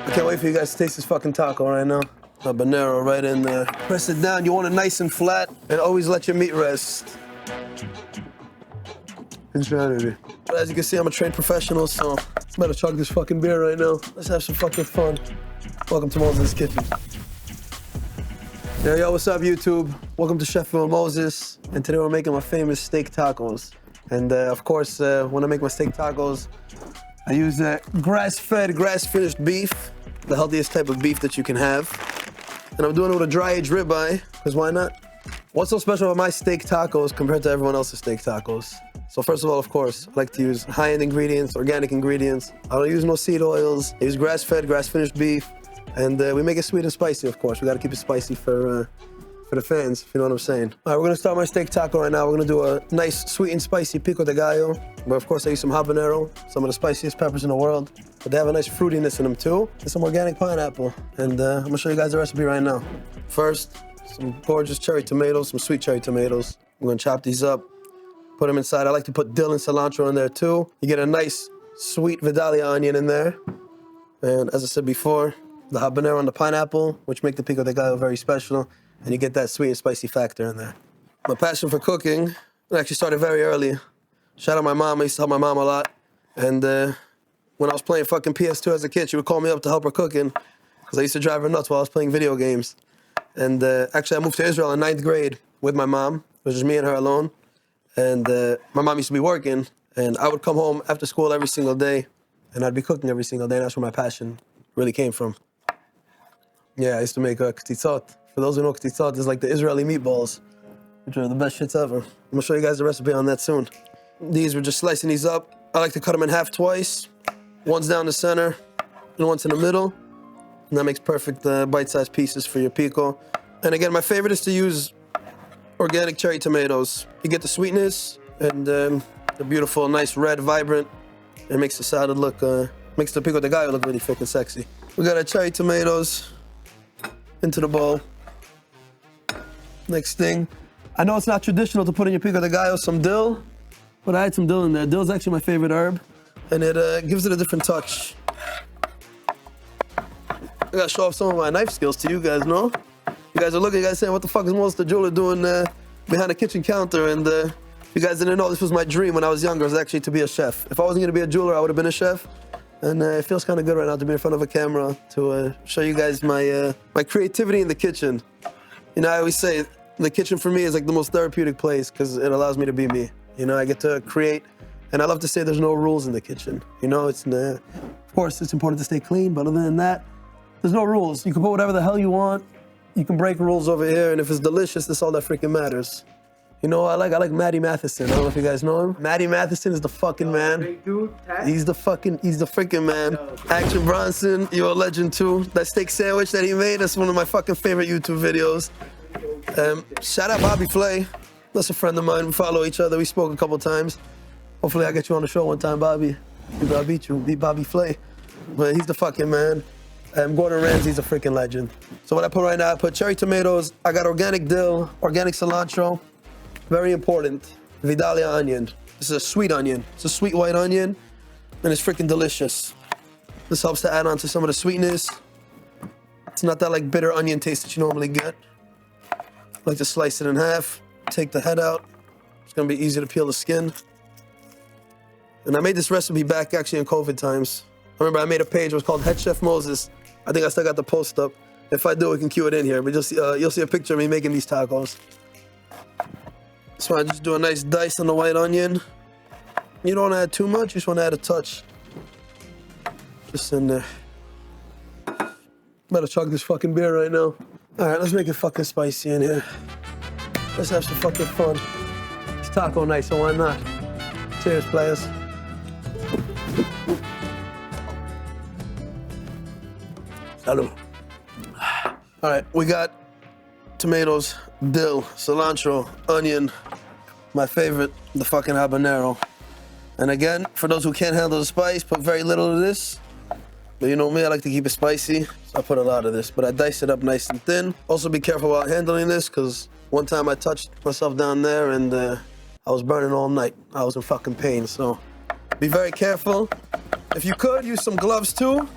I can't wait for you guys to taste this fucking taco right now. Habanero right in there. Press it down. You want it nice and flat, and always let your meat rest. Insanity. But as you can see, I'm a trained professional, so I'm about to chug this fucking beer right now. Let's have some fucking fun. Welcome to Moses' Kitchen. Yo, what's up, YouTube? Welcome to Cheffin with Moses, and today we're making my famous steak tacos. And of course, when I make my steak tacos, I use grass-fed, grass-finished beef, the healthiest type of beef that you can have. And I'm doing it with a dry-aged ribeye, because why not? What's so special about my steak tacos compared to everyone else's steak tacos? So first of all, of course, I like to use high-end ingredients, organic ingredients. I don't use no seed oils. I use grass-fed, grass-finished beef. And we make it sweet and spicy, of course. We gotta keep it spicy for the fans, if you know what I'm saying. All right, we're gonna start my steak taco right now. We're gonna do a nice, sweet and spicy pico de gallo. But of course, I use some habanero, some of the spiciest peppers in the world. But they have a nice fruitiness in them too. And some organic pineapple. And I'm gonna show you guys the recipe right now. First, some gorgeous cherry tomatoes, some sweet cherry tomatoes. I'm gonna chop these up, put them inside. I like to put dill and cilantro in there too. You get a nice, sweet Vidalia onion in there. And as I said before, the habanero and the pineapple, which make the pico de gallo very special, and you get that sweet and spicy factor in there. My passion for cooking, it actually started very early. Shout out my mom, I used to help my mom a lot. And when I was playing fucking PS2 as a kid, she would call me up to help her cooking, because I used to drive her nuts while I was playing video games. And actually I moved to Israel in 9th grade with my mom. It was just me and her alone. And my mom used to be working, and I would come home after school every single day, and I'd be cooking every single day, and that's where my passion really came from. Yeah, I used to make ktitzot. For those who know ktitzot, it's like the Israeli meatballs, which are the best shits ever. I'm gonna show you guys the recipe on that soon. We're just slicing these up. I like to cut them in half twice. One's down the center, and one's in the middle. And that makes perfect bite-sized pieces for your pico. And again, my favorite is to use organic cherry tomatoes. You get the sweetness and the beautiful, nice, red, vibrant. It makes the salad look, makes the pico de gallo look really thick and sexy. We got our cherry tomatoes into the bowl. Next thing, I know it's not traditional to put in your pico de gallo some dill, but I had some dill in there. Dill's actually my favorite herb, and it gives it a different touch. I gotta show off some of my knife skills to you guys, no? You guys are looking, you guys saying, what the fuck is Monster Jeweler doing behind the kitchen counter? And you guys didn't know, this was my dream when I was younger, was actually to be a chef. If I wasn't gonna be a jeweler, I would have been a chef. And it feels kind of good right now to be in front of a camera to show you guys my creativity in the kitchen. You know, I always say the kitchen for me is like the most therapeutic place because it allows me to be me. You know, I get to create, and I love to say there's no rules in the kitchen. You know, of course, it's important to stay clean, but other than that, there's no rules. You can put whatever the hell you want. You can break rules over here, and if it's delicious, that's all that freaking matters. You know, I like Matty Matheson. I don't know if you guys know him. Matty Matheson is the fucking man. He's the freaking man. Action Bronson, you're a legend too. That steak sandwich that he made, that's one of my fucking favorite YouTube videos. Shout out Bobby Flay. That's a friend of mine. We follow each other. We spoke a couple times. Hopefully I get you on the show one time, Bobby. Maybe I'll beat you, beat Bobby Flay. But he's the fucking man. Gordon Ramsay's a freaking legend. So what I put right now, I put cherry tomatoes. I got organic dill, organic cilantro. Very important, Vidalia onion. This is a sweet onion. It's a sweet white onion, and it's freaking delicious. This helps to add on to some of the sweetness. It's not that like bitter onion taste that you normally get. I like to slice it in half, take the head out. It's gonna be easy to peel the skin. And I made this recipe back actually in COVID times. I remember I made a page, it was called Head Chef Moses. I think I still got the post up. If I do, we can cue it in here, but you'll see a picture of me making these tacos. So I just do a nice dice on the white onion. You don't want to add too much, you just want to add a touch. Just in there. Better chug this fucking beer right now. All right, let's make it fucking spicy in here. Let's have some fucking fun. It's taco night, so why not? Cheers, players. Salud. All right, we got tomatoes, dill, cilantro, onion, my favorite, the fucking habanero. And again, for those who can't handle the spice, put very little of this. But you know me, I like to keep it spicy, so I put a lot of this. But I dice it up nice and thin. Also be careful while handling this, because one time I touched myself down there and I was burning all night. I was in fucking pain, so be very careful. If you could, use some gloves too.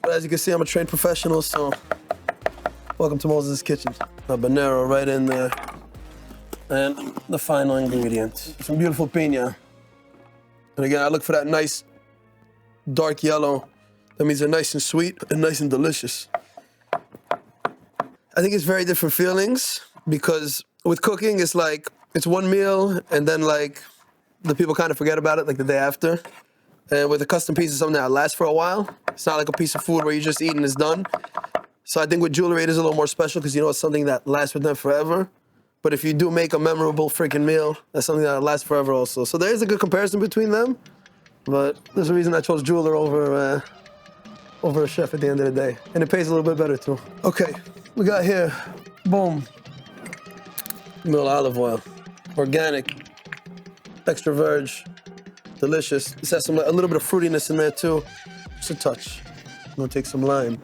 But But as you can see, I'm a trained professional, so welcome to Moses' Kitchen. Habanero right in there. And the final ingredient, some beautiful piña. And again, I look for that nice dark yellow. That means they're nice and sweet and nice and delicious. I think it's very different feelings because with cooking, it's like, it's one meal and then like the people kind of forget about it like the day after. And with a custom piece, it's something that lasts for a while. It's not like a piece of food where you just eat and it's done. So I think with jewelry, it is a little more special because you know it's something that lasts with them forever. But if you do make a memorable freaking meal, that's something that lasts forever also. So there is a good comparison between them, but there's a reason I chose jeweler over a chef at the end of the day. And it pays a little bit better too. Okay, we got here, boom, mill olive oil, organic, extra virgin, delicious. This has a little bit of fruitiness in there too, just a touch. I'm gonna take some lime,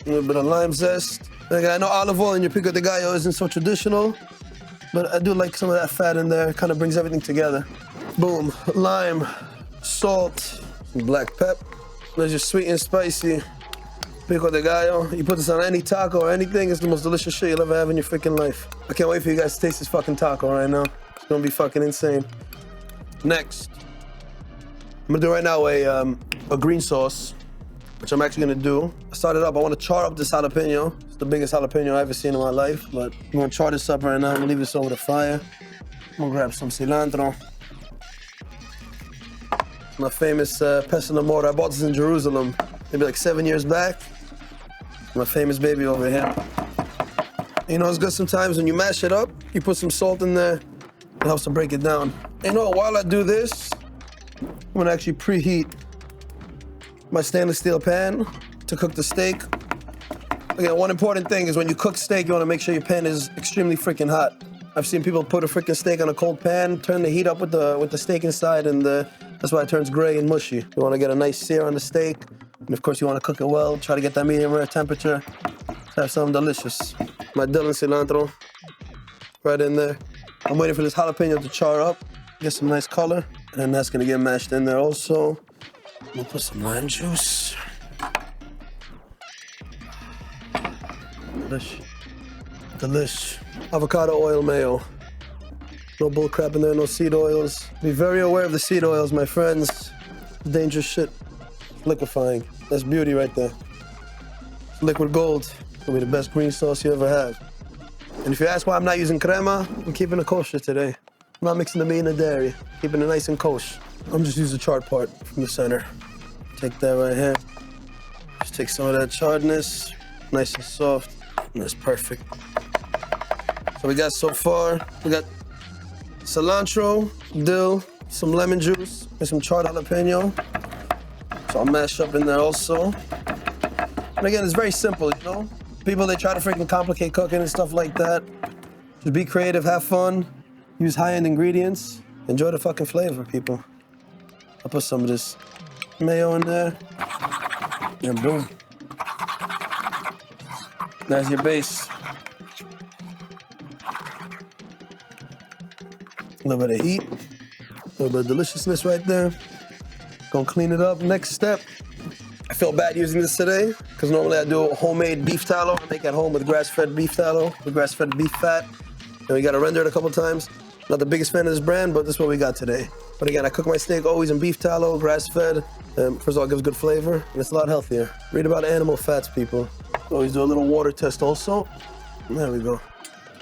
a little bit of lime zest. Like, I know olive oil in your pico de gallo isn't so traditional, but I do like some of that fat in there. It kind of brings everything together. Boom, lime, salt, some black pep. There's your sweet and spicy pico de gallo. You put this on any taco or anything, it's the most delicious shit you'll ever have in your freaking life. I can't wait for you guys to taste this fucking taco right now. It's gonna be fucking insane. Next, I'm gonna do right now a green sauce, which I'm actually gonna do. I started up, I wanna char up this jalapeno. It's the biggest jalapeno I've ever seen in my life, but I'm gonna char this up right now. I'm gonna leave this over the fire. I'm gonna grab some cilantro. My famous pesta de morte. I bought this in Jerusalem maybe like 7 years back. My famous baby over here. You know, it's good sometimes when you mash it up, you put some salt in there, it helps to break it down. You know, while I do this, I'm gonna actually preheat my stainless steel pan to cook the steak. Again, one important thing is when you cook steak, you wanna make sure your pan is extremely freaking hot. I've seen people put a freaking steak on a cold pan, turn the heat up with the steak inside, and that's why it turns gray and mushy. You wanna get a nice sear on the steak, and of course you wanna cook it well, try to get that medium rare temperature, to have something delicious. My dill and cilantro, right in there. I'm waiting for this jalapeno to char up, get some nice color, and then that's gonna get mashed in there also. I'm gonna put some lime juice. Delish. Delish. Avocado oil mayo. No bull crap in there, no seed oils. Be very aware of the seed oils, my friends. Dangerous shit. Liquefying. That's beauty right there. Liquid gold. It'll be the best green sauce you ever have. And if you ask why I'm not using crema, I'm keeping it kosher today. I'm not mixing the meat and the dairy. Keeping it nice and kosher. I'm just using the charred part from the center. Take that right here. Just take some of that charredness. Nice and soft. And that's perfect. So we got so far, we got cilantro, dill, some lemon juice, and some charred jalapeno. So I'll mash up in there also. And again, it's very simple, you know? People, they try to freaking complicate cooking and stuff like that. Just be creative, have fun, use high-end ingredients, enjoy the fucking flavor, people. I'll put some of this mayo in there, and boom. There's your base. A little bit of heat, a little bit of deliciousness right there. Gonna clean it up. Next step, I feel bad using this today because normally I do homemade beef tallow. I make at home with grass-fed beef tallow, with grass-fed beef fat. And we gotta render it a couple times. Not the biggest fan of this brand, but this is what we got today. But again, I cook my steak always in beef tallow, grass-fed. First of all, it gives good flavor, and it's a lot healthier. Read about animal fats, people. Always do a little water test also. There we go.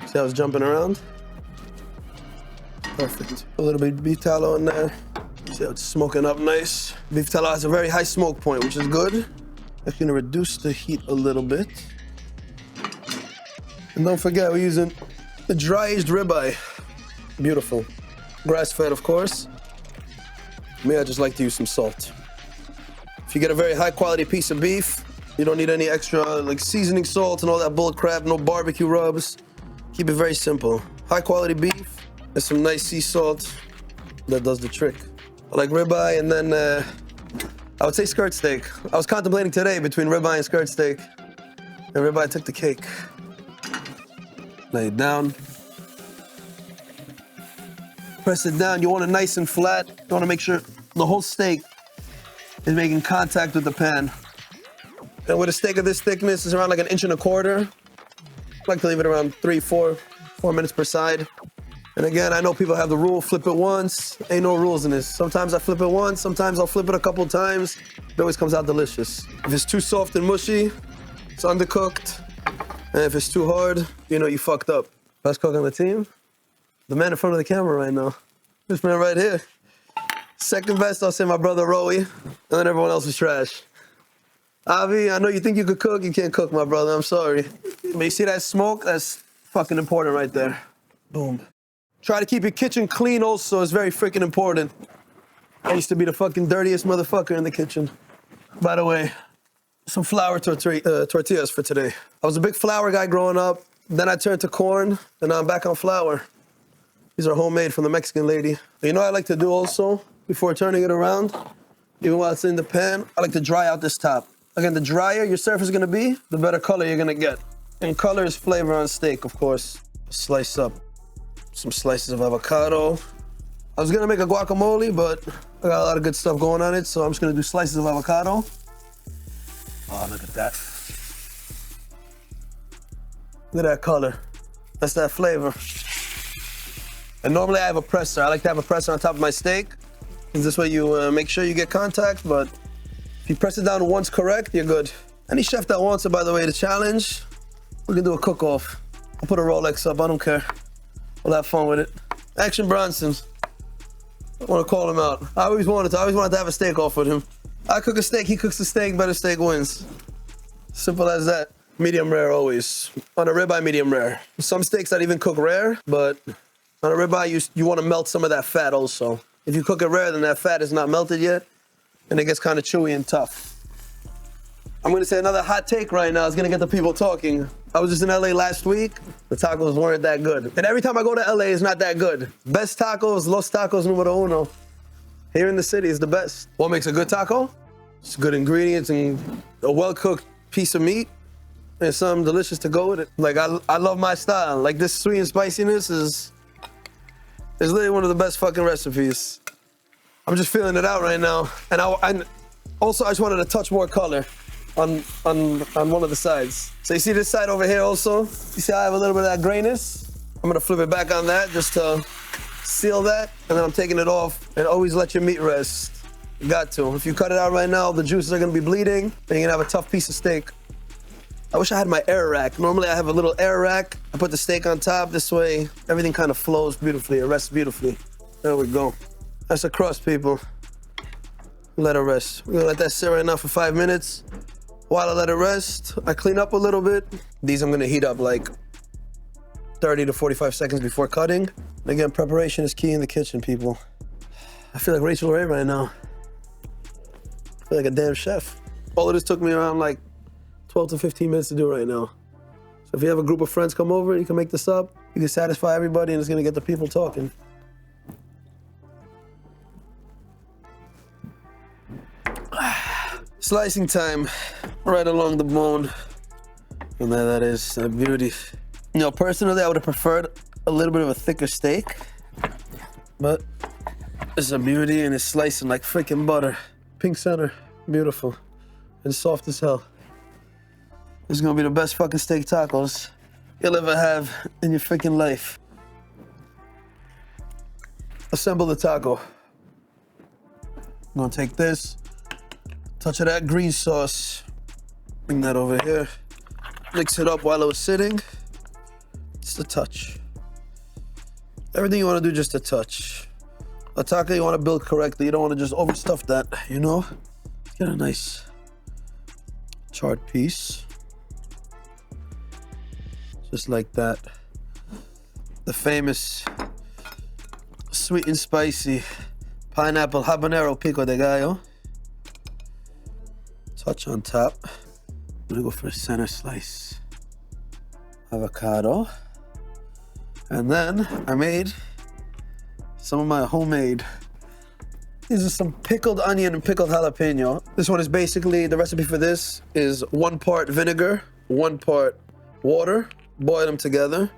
See how it's jumping around? Perfect. A little bit of beef tallow in there. See how it's smoking up nice. Beef tallow has a very high smoke point, which is good. I'm gonna reduce the heat a little bit. And don't forget, we're using the dry-aged ribeye. Beautiful. Grass-fed, of course. Me, I just like to use some salt. If you get a very high-quality piece of beef, you don't need any extra like seasoning salt and all that bull crap, no barbecue rubs. Keep it very simple. High-quality beef. There's some nice sea salt that does the trick. I like ribeye and then I would say skirt steak. I was contemplating today between ribeye and skirt steak, and ribeye took the cake. Lay it down. Press it down. You want it nice and flat. You want to make sure the whole steak is making contact with the pan. And with a steak of this thickness, it's around like 1.25 inches. I like to leave it around 4 minutes per side. And again, I know people have the rule, flip it once. Ain't no rules in this. Sometimes I flip it once, sometimes I'll flip it a couple times. It always comes out delicious. If it's too soft and mushy, it's undercooked. And if it's too hard, you know you fucked up. Best cook on the team? The man in front of the camera right now. This man right here. Second best, I'll say my brother Roey. And then everyone else is trash. Avi, I know you think you could cook, you can't cook, my brother, I'm sorry. But you see that smoke? That's fucking important right there. Boom. Try to keep your kitchen clean also, it's very freaking important. I used to be the fucking dirtiest motherfucker in the kitchen. By the way, some flour tortillas for today. I was a big flour guy growing up, then I turned to corn, and now I'm back on flour. These are homemade from the Mexican lady. You know what I like to do also, before turning it around, even while it's in the pan, I like to dry out this top. Again, the drier your surface is gonna be, the better color you're gonna get. And color is flavor on steak, of course. Slice up some slices of avocado. I was gonna make a guacamole, but I got a lot of good stuff going on it, so I'm just gonna do slices of avocado. Oh, look at that. Look at that color. That's that flavor. And normally I have a presser. I like to have a presser on top of my steak. This way you make sure you get contact, but if you press it down once correct, you're good. Any chef that wants it, by the way, the challenge, we can do a cook-off. I'll put a Rolex up, I don't care. We'll have fun with it. Action Bronson. I want to call him out. I always wanted to have a steak off with him. I cook a steak, he cooks a steak, better steak wins. Simple as that. Medium rare always. On a ribeye, medium rare. Some steaks that even cook rare, but on a ribeye, you want to melt some of that fat also. If you cook it rare, then that fat is not melted yet, and it gets kind of chewy and tough. I'm gonna say another hot take right now is gonna get the people talking. I was just in LA last week. The tacos weren't that good. And every time I go to LA, it's not that good. Best tacos, Los Tacos numero uno. Here in the city is the best. What makes a good taco? It's good ingredients and a well-cooked piece of meat and something delicious to go with it. Like, I love my style. Like, this sweet and spiciness is literally one of the best fucking recipes. I'm just feeling it out right now. And also, I just wanted to touch more color on one of the sides. So you see this side over here also? You see I have a little bit of that grayness? I'm gonna flip it back on that just to seal that, and then I'm taking it off. And always let your meat rest. You got to. If you cut it out right now, the juices are gonna be bleeding, and you're gonna have a tough piece of steak. I wish I had my air rack. Normally I have a little air rack. I put the steak on top. This way, everything kind of flows beautifully. It rests beautifully. There we go. That's a crust, people. Let it rest. We're gonna let that sit right now for 5 minutes. While I let it rest, I clean up a little bit. These I'm gonna heat up like 30 to 45 seconds before cutting. Again, preparation is key in the kitchen, people. I feel like Rachel Ray right now. I feel like a damn chef. All of this took me around like 12 to 15 minutes to do right now. So if you have a group of friends come over, you can make this up. You can satisfy everybody and it's gonna get the people talking. Slicing time, right along the bone. And there that is, a beauty. You know, personally, I would have preferred a little bit of a thicker steak, but it's a beauty and it's slicing like freaking butter. Pink center, beautiful, and soft as hell. This is gonna be the best fucking steak tacos you'll ever have in your freaking life. Assemble the taco. I'm gonna take this, touch of that green sauce, bring that over here, mix it up while it was sitting. Just a touch. Everything you want to do, just a touch. A taco you want to build correctly. You don't want to just overstuff that, you know? Get a nice charred piece. Just like that. The famous sweet and spicy pineapple habanero pico de gallo. Touch on top. I'm gonna go for a center slice. Avocado. And then I made some of my homemade. These are some pickled onion and pickled jalapeno. This one is basically, the recipe for this is 1 part vinegar, 1 part water, boil them together,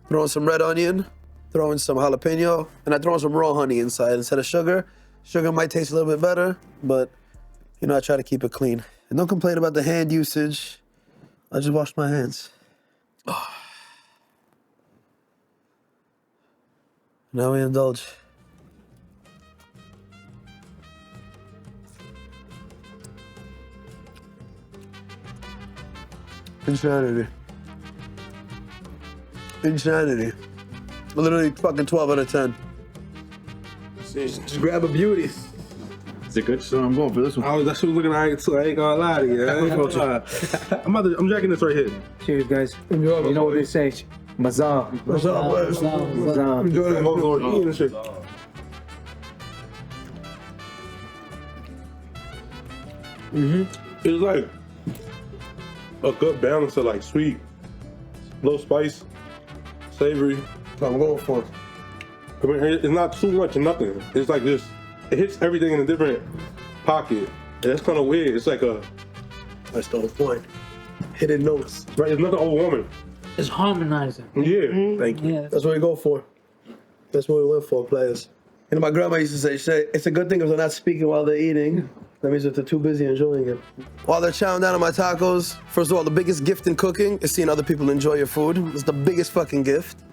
throw in some red onion, throw in some jalapeno, and I throw in some raw honey inside instead of sugar. Sugar might taste a little bit better, but you know, I try to keep it clean. And don't complain about the hand usage. I just washed my hands. Oh. Now we indulge. Insanity. Insanity. Literally fucking 12 out of 10. Just grab a beauty. Is it good? So I'm going for this one. That shit was looking alright too. I ain't gonna lie to you. I'm drinking this right here. Cheers, guys. You know what they say? Mazal. Mazal. Enjoy that whole eating and shit. It's like a good balance of like sweet, low spice, savory. That's what I'm going for. I mean, it's not too much of nothing. It's like this. It hits everything in a different pocket. And that's kind of weird. It's like a. That's the whole point. Hidden notes. Right, it's nothing overwhelming. It's harmonizing. Yeah. Thank you. Yeah. That's what we go for. That's what we went for, players. You know, my grandma used to say, it's a good thing if they're not speaking while they're eating. That means that they're too busy enjoying it. While they're chowing down on my tacos, first of all, the biggest gift in cooking is seeing other people enjoy your food. It's the biggest fucking gift.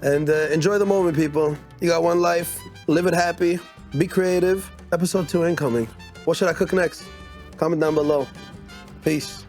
And enjoy the moment, people. You got one life. Live it happy. Be creative. Episode 2 incoming. What should I cook next? Comment down below. Peace.